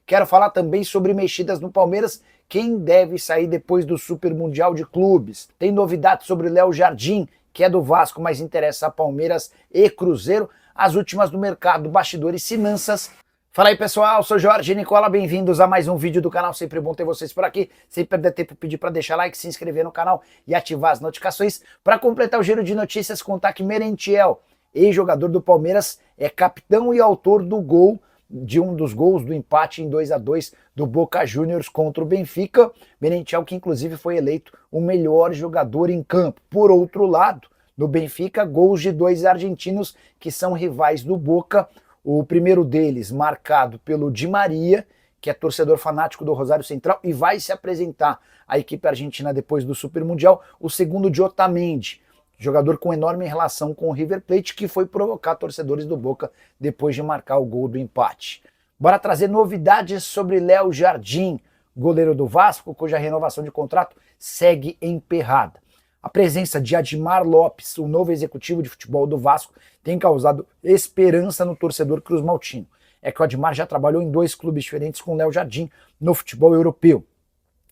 Quero falar também sobre mexidas no Palmeiras, quem deve sair depois do Super Mundial de Clubes. Tem novidades sobre Léo Jardim, que é do Vasco, mas interessa a Palmeiras e Cruzeiro. As últimas do mercado, bastidores e finanças. Fala aí pessoal, sou Jorge Nicola, bem-vindos a mais um vídeo do canal, sempre bom ter vocês por aqui, sem perder tempo pedir para deixar like, se inscrever no canal e ativar as notificações. Para completar o giro de notícias, contar que Merentiel, ex-jogador do Palmeiras, é capitão e autor do gol, de um dos gols do empate em 2-2 do Boca Juniors contra o Benfica. Merentiel que inclusive foi eleito o melhor jogador em campo. Por outro lado, no Benfica, gols de dois argentinos que são rivais do Boca. O primeiro deles marcado pelo Di Maria, que é torcedor fanático do Rosário Central e vai se apresentar à equipe argentina depois do Super Mundial. O segundo de Otamendi, jogador com enorme relação com o River Plate, que foi provocar torcedores do Boca depois de marcar o gol do empate. Bora trazer novidades sobre Léo Jardim, goleiro do Vasco, cuja renovação de contrato segue emperrada. A presença de Admar Lopes, o novo executivo de futebol do Vasco, tem causado esperança no torcedor cruzmaltino. É que o Admar já trabalhou em dois clubes diferentes com o Léo Jardim no futebol europeu.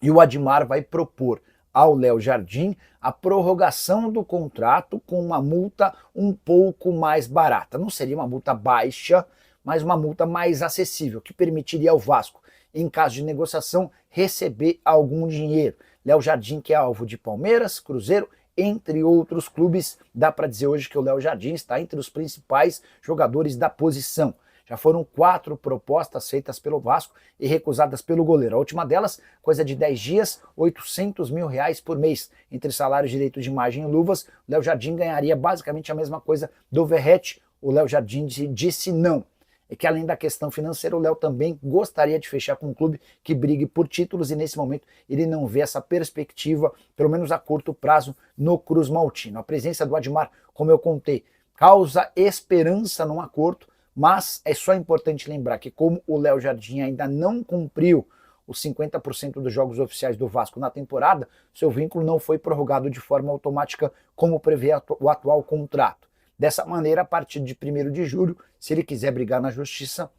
E o Admar vai propor ao Léo Jardim a prorrogação do contrato com uma multa um pouco mais barata. Não seria uma multa baixa, mas uma multa mais acessível, que permitiria ao Vasco, em caso de negociação, receber algum dinheiro. Léo Jardim, que é alvo de Palmeiras, Cruzeiro, entre outros clubes. Dá para dizer hoje que o Léo Jardim está entre os principais jogadores da posição. Já foram 4 propostas feitas pelo Vasco e recusadas pelo goleiro. A última delas, coisa de 10 dias, R$800 mil por mês. Entre salários, direitos de imagem e luvas, o Léo Jardim ganharia basicamente a mesma coisa do Verratti. O Léo Jardim disse não. É que além da questão financeira, o Léo também gostaria de fechar com um clube que brigue por títulos e nesse momento ele não vê essa perspectiva, pelo menos a curto prazo, no cruzmaltino. A presença do Admar, como eu contei, causa esperança num acordo, mas é só importante lembrar que como o Léo Jardim ainda não cumpriu os 50% dos jogos oficiais do Vasco na temporada, seu vínculo não foi prorrogado de forma automática como prevê o atual contrato. Dessa maneira, a partir de 1º de julho, se ele quiser brigar na justiça,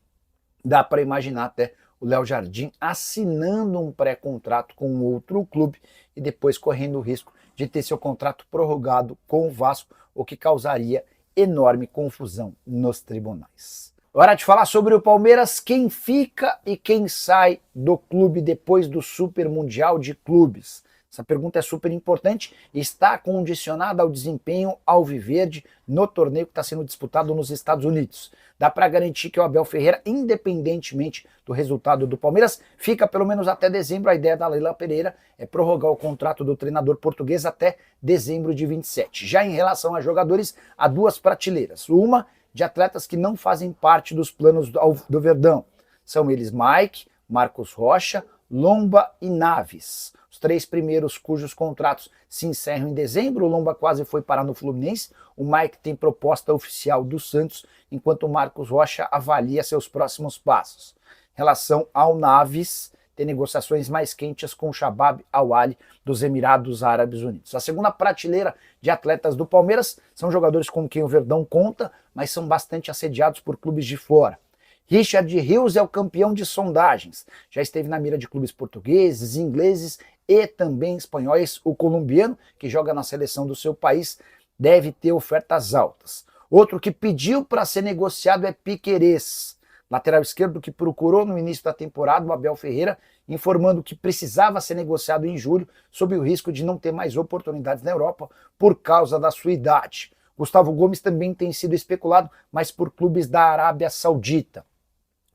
dá para imaginar até o Léo Jardim assinando um pré-contrato com outro clube e depois correndo o risco de ter seu contrato prorrogado com o Vasco, o que causaria enorme confusão nos tribunais. Hora de falar sobre o Palmeiras, quem fica e quem sai do clube depois do Super Mundial de Clubes. Essa pergunta é super importante e está condicionada ao desempenho alviverde no torneio que está sendo disputado nos Estados Unidos. Dá para garantir que o Abel Ferreira, independentemente do resultado do Palmeiras, fica pelo menos até dezembro. A ideia da Leila Pereira é prorrogar o contrato do treinador português até dezembro de 27. Já em relação a jogadores, há 2 prateleiras. Uma de atletas que não fazem parte dos planos do Verdão. São eles Mike, Marcos Rocha, Lomba e Naves. Os 3 primeiros cujos contratos se encerram em dezembro. O Lomba quase foi parar no Fluminense. O Mike tem proposta oficial do Santos, enquanto o Marcos Rocha avalia seus próximos passos. Em relação ao Naves, tem negociações mais quentes com o Shabab Al-Ahly dos Emirados Árabes Unidos. A segunda prateleira de atletas do Palmeiras são jogadores com quem o Verdão conta, mas são bastante assediados por clubes de fora. Richard Rios é o campeão de sondagens. Já esteve na mira de clubes portugueses, ingleses e também espanhóis. O colombiano, que joga na seleção do seu país, deve ter ofertas altas. Outro que pediu para ser negociado é Piquerez, lateral esquerdo que procurou no início da temporada o Abel Ferreira, informando que precisava ser negociado em julho, sob o risco de não ter mais oportunidades na Europa por causa da sua idade. Gustavo Gomes também tem sido especulado, mas por clubes da Arábia Saudita.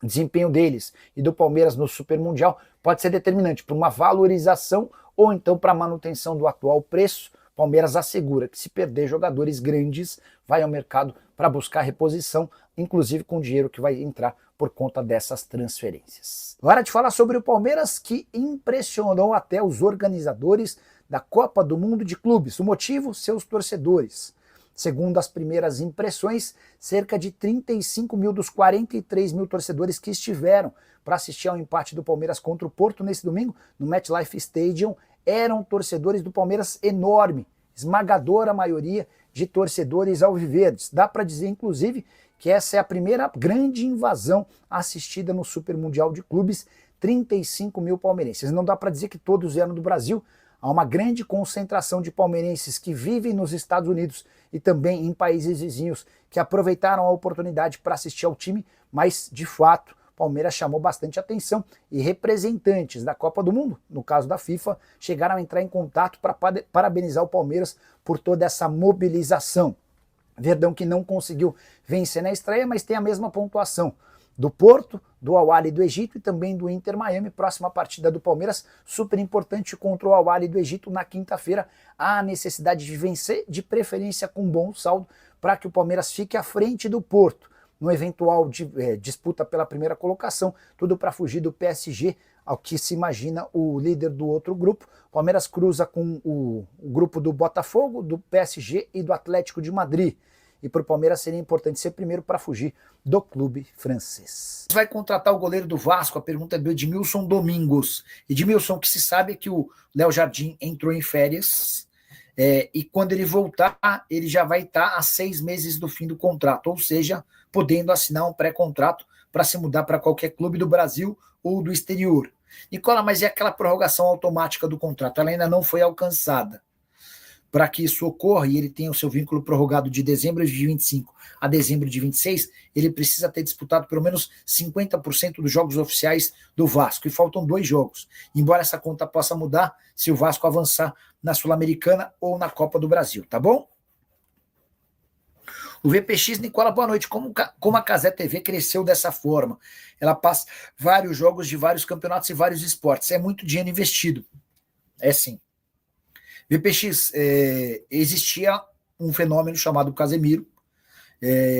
O desempenho deles e do Palmeiras no Super Mundial pode ser determinante para uma valorização ou então para a manutenção do atual preço. O Palmeiras assegura que se perder jogadores grandes, vai ao mercado para buscar reposição, inclusive com dinheiro que vai entrar por conta dessas transferências. Hora de falar sobre o Palmeiras, que impressionou até os organizadores da Copa do Mundo de Clubes. O motivo? Seus torcedores. Segundo as primeiras impressões, cerca de 35 mil dos 43 mil torcedores que estiveram para assistir ao empate do Palmeiras contra o Porto nesse domingo, no MetLife Stadium, eram torcedores do Palmeiras enorme, esmagadora maioria de torcedores alviverdes. Dá para dizer, inclusive, que essa é a primeira grande invasão assistida no Super Mundial de Clubes, 35 mil palmeirenses. Não dá para dizer que todos vieram do Brasil, há uma grande concentração de palmeirenses que vivem nos Estados Unidos e também em países vizinhos que aproveitaram a oportunidade para assistir ao time, mas de fato Palmeiras chamou bastante atenção e representantes da Copa do Mundo, no caso da FIFA, chegaram a entrar em contato para parabenizar o Palmeiras por toda essa mobilização. Verdão que não conseguiu vencer na estreia, mas tem a mesma pontuação do Porto, do Al-Ahly do Egito e também do Inter Miami. Próxima partida do Palmeiras, super importante contra o Al-Ahly do Egito na quinta-feira. Há a necessidade de vencer, de preferência com bom saldo, para que o Palmeiras fique à frente do Porto no eventual disputa pela primeira colocação, tudo para fugir do PSG, ao que se imagina o líder do outro grupo. Palmeiras cruza com o grupo do Botafogo, do PSG e do Atlético de Madrid. E para o Palmeiras seria importante ser primeiro para fugir do clube francês. Vai contratar o goleiro do Vasco? A pergunta é do Edmilson Domingos. Edmilson, que se sabe é que o Léo Jardim entrou em férias e quando ele voltar, ele já vai estar a 6 meses do fim do contrato, ou seja, podendo assinar um pré-contrato para se mudar para qualquer clube do Brasil ou do exterior. Nicola, mas e aquela prorrogação automática do contrato? Ela ainda não foi alcançada. Para que isso ocorra e ele tenha o seu vínculo prorrogado de dezembro de 25 a dezembro de 26, ele precisa ter disputado pelo menos 50% dos jogos oficiais do Vasco, e faltam 2 jogos. Embora essa conta possa mudar se o Vasco avançar na Sul-Americana ou na Copa do Brasil, tá bom? O VPX, Nicola, boa noite. Como a Cazé TV cresceu dessa forma? Ela passa vários jogos de vários campeonatos e vários esportes. É muito dinheiro investido. É sim. VPX, existia um fenômeno chamado Casemiro.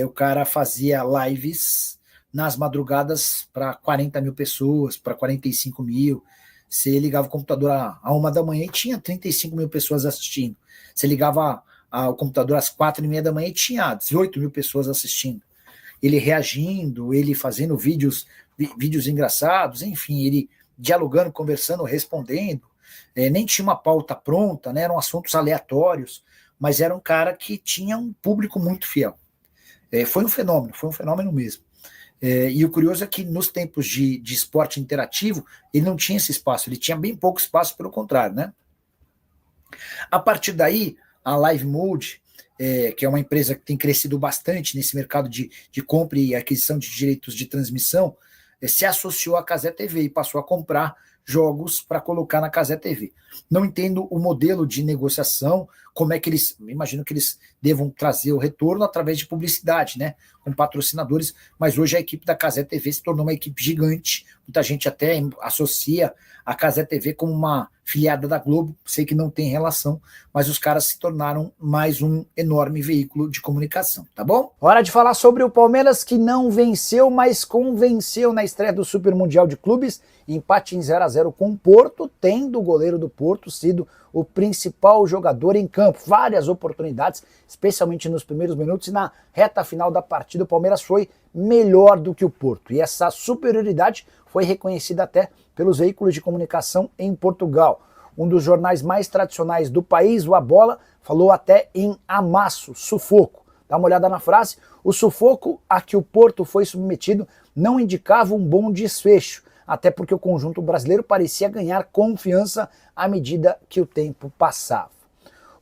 O cara fazia lives nas madrugadas para 40 mil pessoas, para 45 mil. Você ligava o computador a 1 da manhã e tinha 35 mil pessoas assistindo. Você ligava o computador às 4:30 da manhã e tinha 18 mil pessoas assistindo. Ele reagindo, ele fazendo vídeos engraçados, enfim, ele dialogando, conversando, respondendo. Nem tinha uma pauta pronta, né? Eram assuntos aleatórios, mas era um cara que tinha um público muito fiel. Foi um fenômeno mesmo. E o curioso é que nos tempos de esporte interativo, ele não tinha esse espaço, ele tinha bem pouco espaço, pelo contrário, né? A partir daí, a Live Mode, que é uma empresa que tem crescido bastante nesse mercado de compra e aquisição de direitos de transmissão, se associou à Cazé TV e passou a comprar jogos para colocar na Cazé TV. Não entendo o modelo de negociação, como é que eles, imagino que eles devam trazer o retorno através de publicidade, né, com patrocinadores, mas hoje a equipe da Cazé TV se tornou uma equipe gigante, muita gente até associa a Cazé TV como uma filiada da Globo, sei que não tem relação, mas os caras se tornaram mais um enorme veículo de comunicação, tá bom? Hora de falar sobre o Palmeiras, que não venceu, mas convenceu na estreia do Super Mundial de Clubes, empate em 0-0 com o Porto, tendo o goleiro do Porto sido o principal jogador em campo. Várias oportunidades, especialmente nos primeiros minutos, e na reta final da partida o Palmeiras foi melhor do que o Porto. E essa superioridade foi reconhecida até pelos veículos de comunicação em Portugal. Um dos jornais mais tradicionais do país, o A Bola, falou até em amasso, sufoco. Dá uma olhada na frase. O sufoco a que o Porto foi submetido não indicava um bom desfecho, até porque o conjunto brasileiro parecia ganhar confiança à medida que o tempo passava.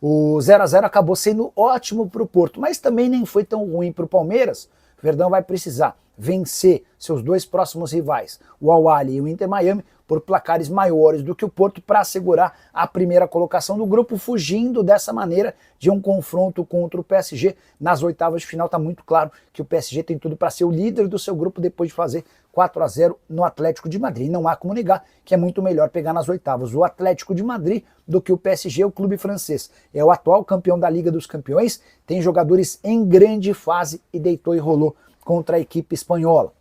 O 0-0 acabou sendo ótimo para o Porto, mas também nem foi tão ruim para o Palmeiras. O Verdão vai precisar vencer seus 2 próximos rivais, o Al-Ahly e o Inter Miami, por placares maiores do que o Porto para assegurar a primeira colocação do grupo, fugindo dessa maneira de um confronto contra o PSG. Nas oitavas de final está muito claro que o PSG tem tudo para ser o líder do seu grupo depois de fazer 4-0 no Atlético de Madrid. Não há como negar que é muito melhor pegar nas oitavas o Atlético de Madrid do que o PSG, o clube francês. É o atual campeão da Liga dos Campeões, tem jogadores em grande fase e deitou e rolou contra a equipe espanhola.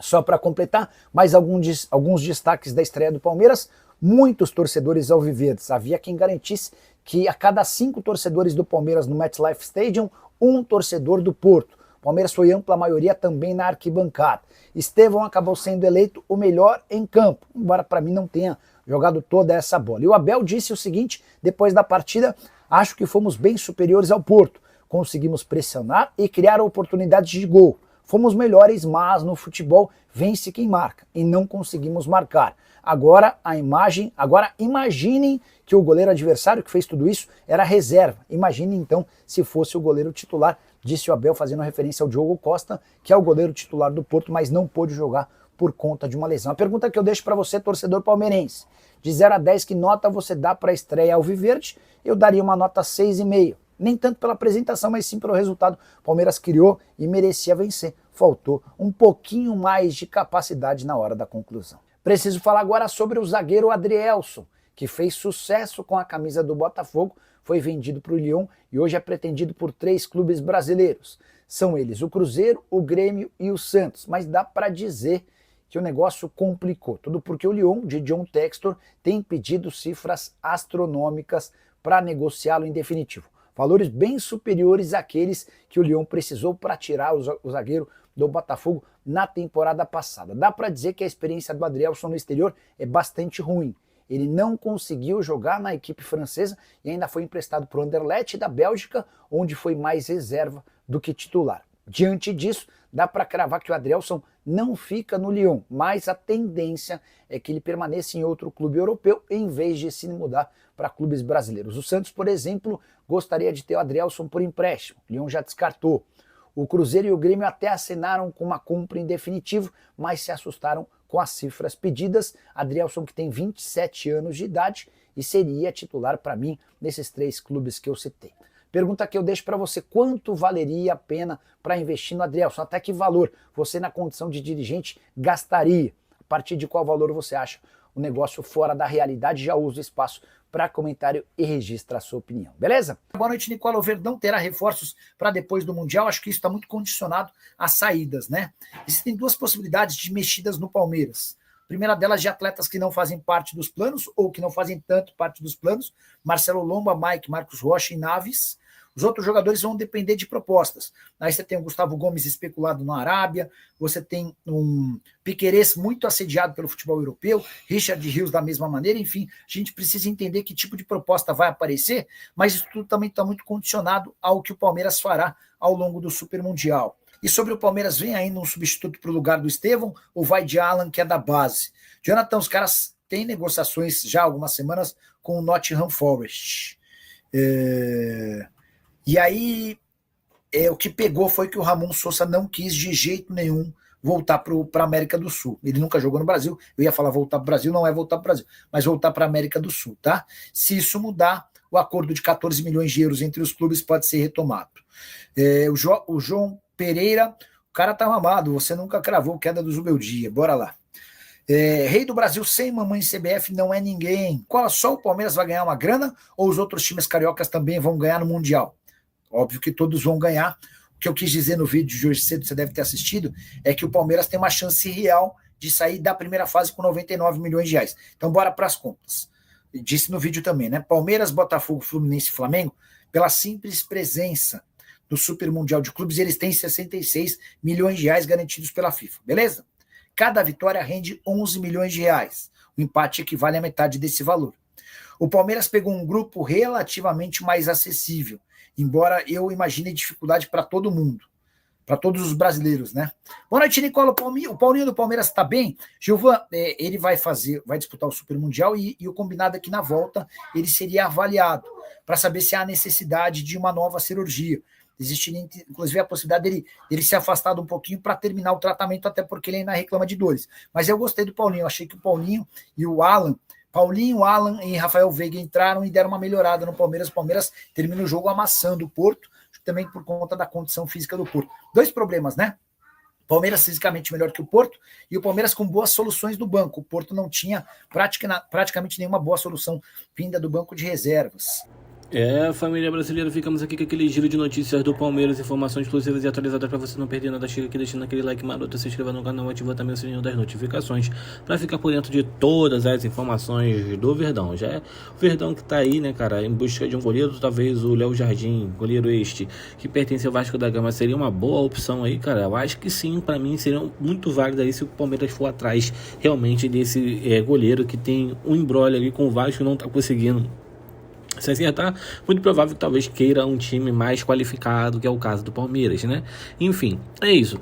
Só para completar, mais alguns destaques da estreia do Palmeiras, muitos torcedores alviverdes. Havia quem garantisse que a cada 5 torcedores do Palmeiras no MetLife Stadium, um torcedor do Porto. O Palmeiras foi ampla maioria também na arquibancada. Estevão acabou sendo eleito o melhor em campo, embora para mim não tenha jogado toda essa bola. E o Abel disse o seguinte, depois da partida: acho que fomos bem superiores ao Porto, conseguimos pressionar e criar oportunidades de gol, Fomos melhores, mas no futebol vence quem marca e não conseguimos marcar. Agora imaginem que o goleiro adversário que fez tudo isso era reserva. Imaginem então se fosse o goleiro titular, disse o Abel fazendo referência ao Diogo Costa, que é o goleiro titular do Porto, mas não pôde jogar por conta de uma lesão. A pergunta que eu deixo para você, torcedor palmeirense, de 0 a 10, que nota você dá para a estreia alviverde? Eu daria uma nota 6,5. Nem tanto pela apresentação, mas sim pelo resultado. O Palmeiras criou e merecia vencer. Faltou um pouquinho mais de capacidade na hora da conclusão. Preciso falar agora sobre o zagueiro Adrielson, que fez sucesso com a camisa do Botafogo, foi vendido para o Lyon e hoje é pretendido por 3 clubes brasileiros. São eles o Cruzeiro, o Grêmio e o Santos. Mas dá para dizer que o negócio complicou. Tudo porque o Lyon, de John Textor, tem pedido cifras astronômicas para negociá-lo em definitivo. Valores bem superiores àqueles que o Lyon precisou para tirar o zagueiro do Botafogo na temporada passada. Dá para dizer que a experiência do Adrielson no exterior é bastante ruim. Ele não conseguiu jogar na equipe francesa e ainda foi emprestado para o Anderlecht da Bélgica, onde foi mais reserva do que titular. Diante disso, dá para cravar que o Adrielson não fica no Lyon, mas a tendência é que ele permaneça em outro clube europeu em vez de se mudar para clubes brasileiros. O Santos, por exemplo, gostaria de ter o Adrielson por empréstimo. O Lyon já descartou. O Cruzeiro e o Grêmio até assinaram com uma compra em definitivo, mas se assustaram com as cifras pedidas. Adrielson, que tem 27 anos de idade e seria titular para mim nesses 3 clubes que eu citei. Pergunta que eu deixo para você: quanto valeria a pena para investir no Adrielson? Até que valor você, na condição de dirigente, gastaria? A partir de qual valor você acha o negócio fora da realidade? Já uso o espaço para comentário e registra a sua opinião, beleza? Boa noite, Nicola. O Verdão terá reforços para depois do Mundial? Acho que isso está muito condicionado às saídas, né? Existem 2 possibilidades de mexidas no Palmeiras. A primeira delas de atletas que não fazem parte dos planos ou que não fazem tanto parte dos planos: Marcelo Lomba, Mike, Marcos Rocha e Naves. Os outros jogadores vão depender de propostas. Aí você tem o Gustavo Gomes especulado na Arábia, você tem um Piquerez muito assediado pelo futebol europeu, Richard Rios da mesma maneira. Enfim, a gente precisa entender que tipo de proposta vai aparecer, mas isso tudo também está muito condicionado ao que o Palmeiras fará ao longo do Super Mundial. E sobre o Palmeiras, vem ainda um substituto para o lugar do Estevão ou vai de Alan, que é da base? Jonathan, os caras têm negociações já há algumas semanas com o Nottingham Forest. E aí, o que pegou foi que o Ramon Sousa não quis de jeito nenhum voltar para a América do Sul. Ele nunca jogou no Brasil. Eu ia falar voltar para o Brasil, não é voltar para o Brasil, mas voltar para a América do Sul, tá? Se isso mudar, o acordo de 14 milhões de euros entre os clubes pode ser retomado. O João Pereira, o cara tá mamado, você nunca cravou queda do Zubeldia. Bora lá. Rei do Brasil sem mamãe CBF não é ninguém. Só o Palmeiras vai ganhar uma grana ou os outros times cariocas também vão ganhar no Mundial? Óbvio que todos vão ganhar. O que eu quis dizer no vídeo de hoje cedo, você deve ter assistido, é que o Palmeiras tem uma chance real de sair da primeira fase com 99 milhões de reais. Então bora para as contas. Disse no vídeo também, né? Palmeiras, Botafogo, Fluminense e Flamengo, pela simples presença no Super Mundial de Clubes, eles têm 66 milhões de reais garantidos pela FIFA, beleza? Cada vitória rende 11 milhões de reais. O empate equivale à metade desse valor. O Palmeiras pegou um grupo relativamente mais acessível, embora eu imagine dificuldade para todo mundo, para todos os brasileiros, né? Boa noite, Nicola. O Paulinho do Palmeiras está bem? Gilvan, ele vai disputar o Super Mundial e o combinado é que na volta ele seria avaliado para saber se há necessidade de uma nova cirurgia. Existe, inclusive, a possibilidade dele ser afastado um pouquinho para terminar o tratamento, até porque ele ainda reclama de dores. Mas eu gostei do Paulinho, eu achei que o Paulinho e o Alan, Alan e Rafael Veiga entraram e deram uma melhorada no Palmeiras. O Palmeiras termina o jogo amassando o Porto, também por conta da condição física do Porto. 2 problemas, né? Palmeiras fisicamente melhor que o Porto e o Palmeiras com boas soluções do banco. O Porto não tinha praticamente nenhuma boa solução vinda do banco de reservas. Família brasileira, ficamos aqui com aquele giro de notícias do Palmeiras, informações exclusivas e atualizadas para você não perder nada. Chega aqui deixando aquele like maroto, se inscreva no canal, ativa também o sininho das notificações para ficar por dentro de todas as informações do Verdão. Já é o Verdão que tá aí, né, cara, em busca de um goleiro. Talvez o Léo Jardim, goleiro que pertence ao Vasco da Gama, seria uma boa opção aí, cara. Eu acho que sim, para mim seria muito válido aí se o Palmeiras for atrás realmente desse goleiro que tem um embrolho ali com o Vasco e não tá conseguindo se acertar. Muito provável que talvez queira um time mais qualificado, que é o caso do Palmeiras, né? Enfim, é isso.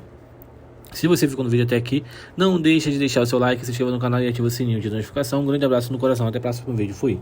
Se você ficou no vídeo até aqui, não deixa de deixar o seu like, se inscreva no canal e ativa o sininho de notificação. Um grande abraço no coração, até o próximo vídeo. Fui!